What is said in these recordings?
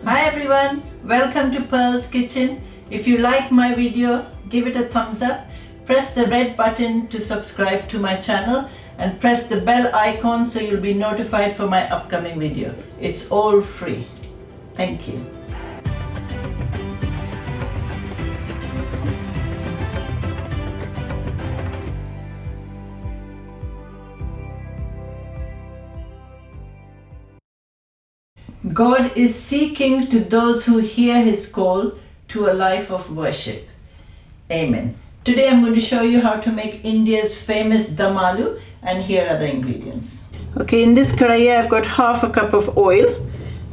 Hi everyone, welcome to Pearl's Kitchen. If you like my video, give it a thumbs up, press the red button to subscribe to my channel and press the bell icon so you'll be notified for my upcoming video. It's all free. Thank you. God is seeking to those who hear His call to a life of worship. Amen. Today I'm going to show you how to make India's famous Dum Aloo, and here are the ingredients. Okay, in this karahi I've got half a cup of oil,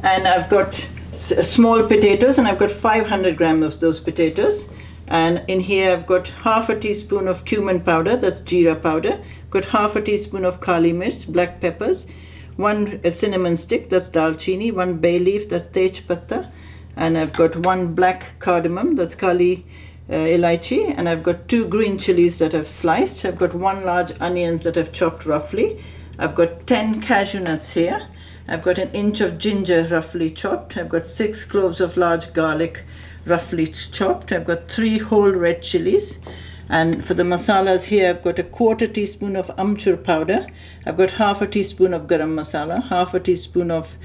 and I've got small potatoes, and I've got 500 grams of those potatoes. And in here I've got half a teaspoon of cumin powder, that's jeera powder, got half a teaspoon of kali mirch, black peppers, one cinnamon stick, that's dalchini, one bay leaf, that's Tsp, and I've got one black cardamom, that's kali elaichi, and I've got 2 green chilies that I've sliced. I've got 1 large onions that I've chopped roughly. I've got 10 cashew nuts here. I've got 1 inch of ginger roughly chopped. I've got 6 cloves of large garlic roughly chopped. I've got 3 whole red chilies. And for the masalas here, I've got 1/4 teaspoon of Amchur powder. I've got half a teaspoon of Garam Masala, half a teaspoon of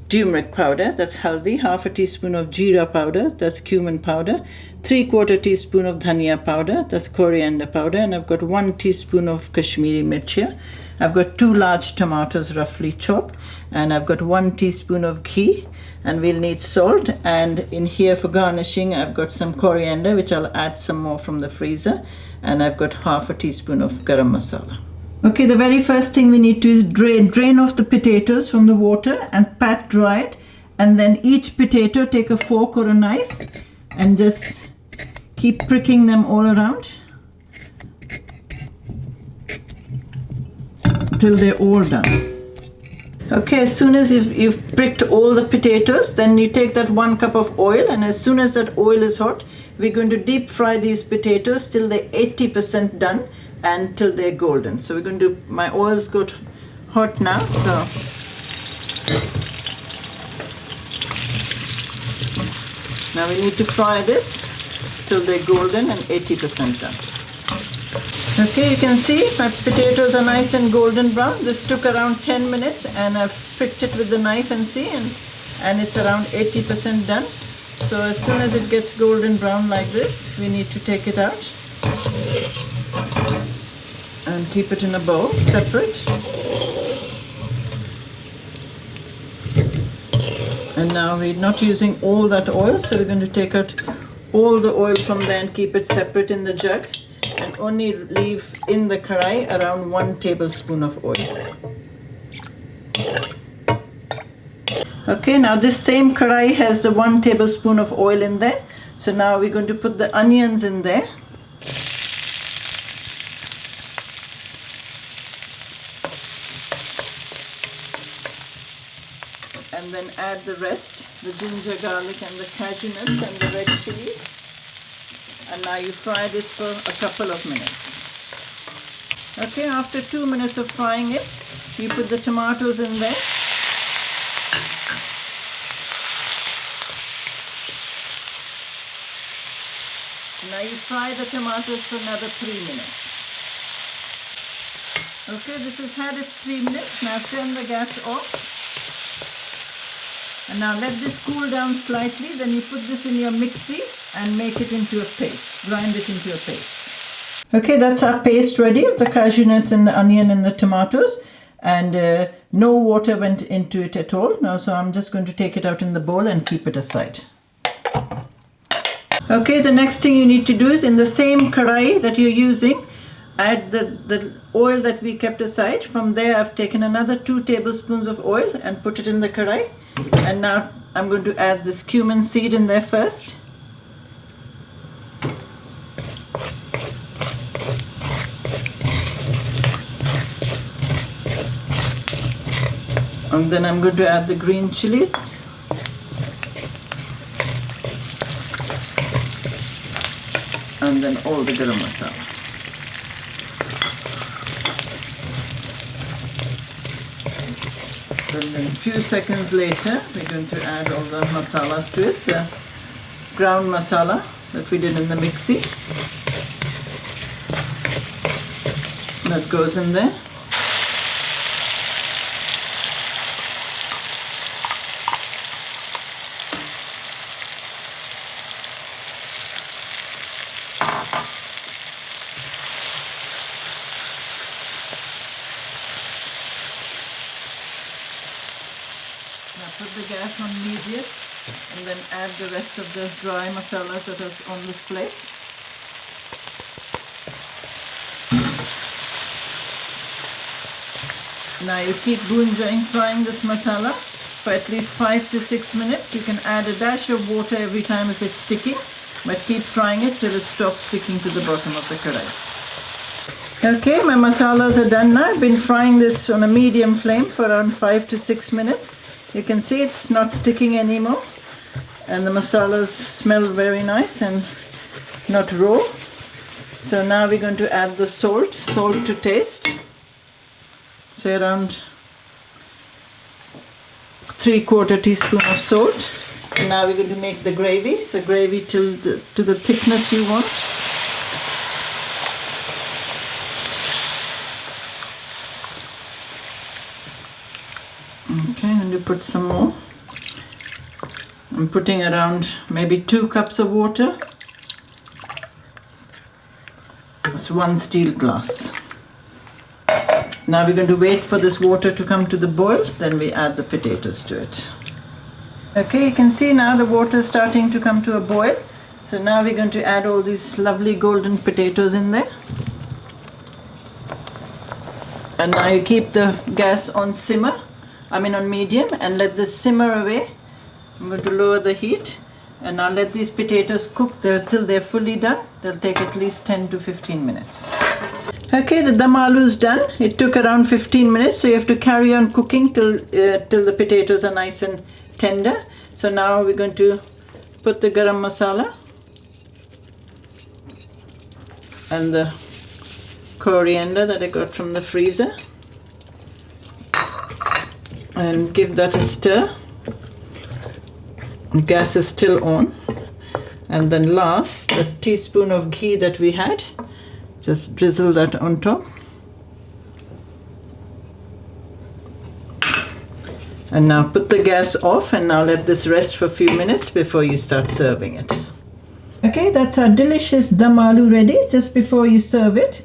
Turmeric powder, that's haldi, half a teaspoon of jeera powder, that's cumin powder, 3/4 teaspoon of dhania powder, that's coriander powder, and I've got 1 teaspoon of Kashmiri Mirch here. I've got 2 large tomatoes roughly chopped, and I've got 1 teaspoon of ghee, and we'll need salt. And in here for garnishing, I've got some coriander, which I'll add some more from the freezer, and I've got half a teaspoon of garam masala. Okay, the very first thing we need to is drain off the potatoes from the water and pat dry it, and then each potato take a fork or a knife and just keep pricking them all around till they're all done. Okay, as soon as you've pricked all the potatoes, then you take that 1 cup of oil, and as soon as that oil is hot, we're going to deep fry these potatoes till they're 80% done and till they're golden. So we're going to do, my oil's got hot now, so now we need to fry this till they're golden and 80% done. Okay, you can see my potatoes are nice and golden brown. This took around 10 minutes, and I've pricked it with the knife and see, and it's around 80% done. So as soon as it gets golden brown like this, we need to take it out and keep it in a bowl separate. And now we're not using all that oil, so we're going to take out all the oil from there and keep it separate in the jug, and only leave in the karahi around 1 tablespoon of oil. Okay, now this same karahi has the 1 tablespoon of oil in there. So now we're going to put the onions in there. And then add the rest, the ginger, garlic, and the cashew nuts and the red chillies. And now you fry this for a couple of minutes. Okay, after 2 minutes of frying it, you put the tomatoes in there. Now you fry the tomatoes for another 3 minutes. Okay, this has had its 3 minutes. Now turn the gas off. And now let this cool down slightly, then you put this in your mixie and make it into a paste, grind it into a paste. Okay, that's our paste ready of the cashew nuts and the onion and the tomatoes, and no water went into it at all. Now, so I'm just going to take it out in the bowl and keep it aside. Okay, the next thing you need to do is in the same karahi that you're using, add the oil that we kept aside. From there I've taken another 2 tablespoons of oil and put it in the karahi. And now I'm going to add this cumin seed in there first. And then I'm going to add the green chilies. And then all the garam masala. Then a few seconds later, we're going to add all the masalas to it. The ground masala that we did in the mixie. That goes in there. Now put the gas on medium and then add the rest of the dry masalas that is on this plate. Now you keep frying this masala for at least 5 to 6 minutes. You can add a dash of water every time if it's sticky, but keep frying it till it stops sticking to the bottom of the karai. Okay, my masalas are done now. I've been frying this on a medium flame for around 5 to 6 minutes. You can see it's not sticking anymore, and the masalas smell very nice and not raw. So now we're going to add the salt to taste. Say around 3/4 teaspoon of salt. And now we're going to make the gravy. So gravy to the thickness you want. Okay, and you put some more. I'm putting around maybe 2 cups of water. That's 1 steel glass. Now we're going to wait for this water to come to the boil, then we add the potatoes to it. Okay, you can see now the water is starting to come to a boil. So now we're going to add all these lovely golden potatoes in there. And now you keep the gas on on medium, and let this simmer away. I'm going to lower the heat, and now let these potatoes cook till they're fully done. They'll take at least 10 to 15 minutes. Okay, the dum aloo is done. It took around 15 minutes, so you have to carry on cooking till the potatoes are nice and tender. So now we're going to put the garam masala and the coriander that I got from the freezer, and give that a stir. The gas is still on. And then last, the teaspoon of ghee that we had, just drizzle that on top. And now put the gas off, and now let this rest for a few minutes before you start serving it. Okay, that's our delicious dum aloo ready. Just before you serve it,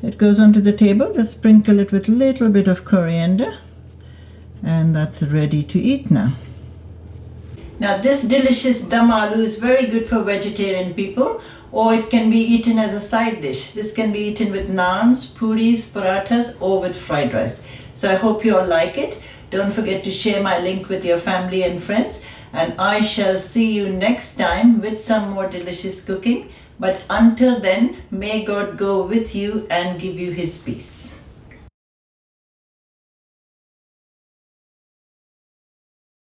it goes onto the table. Just sprinkle it with a little bit of coriander, and that's ready to eat now. Now this delicious dum aloo is very good for vegetarian people, or it can be eaten as a side dish. This can be eaten with naans, puris, parathas, or with fried rice. So I hope you all like it. Don't forget to share my link with your family and friends, and I shall see you next time with some more delicious cooking. But until then, may God go with you and give you His peace.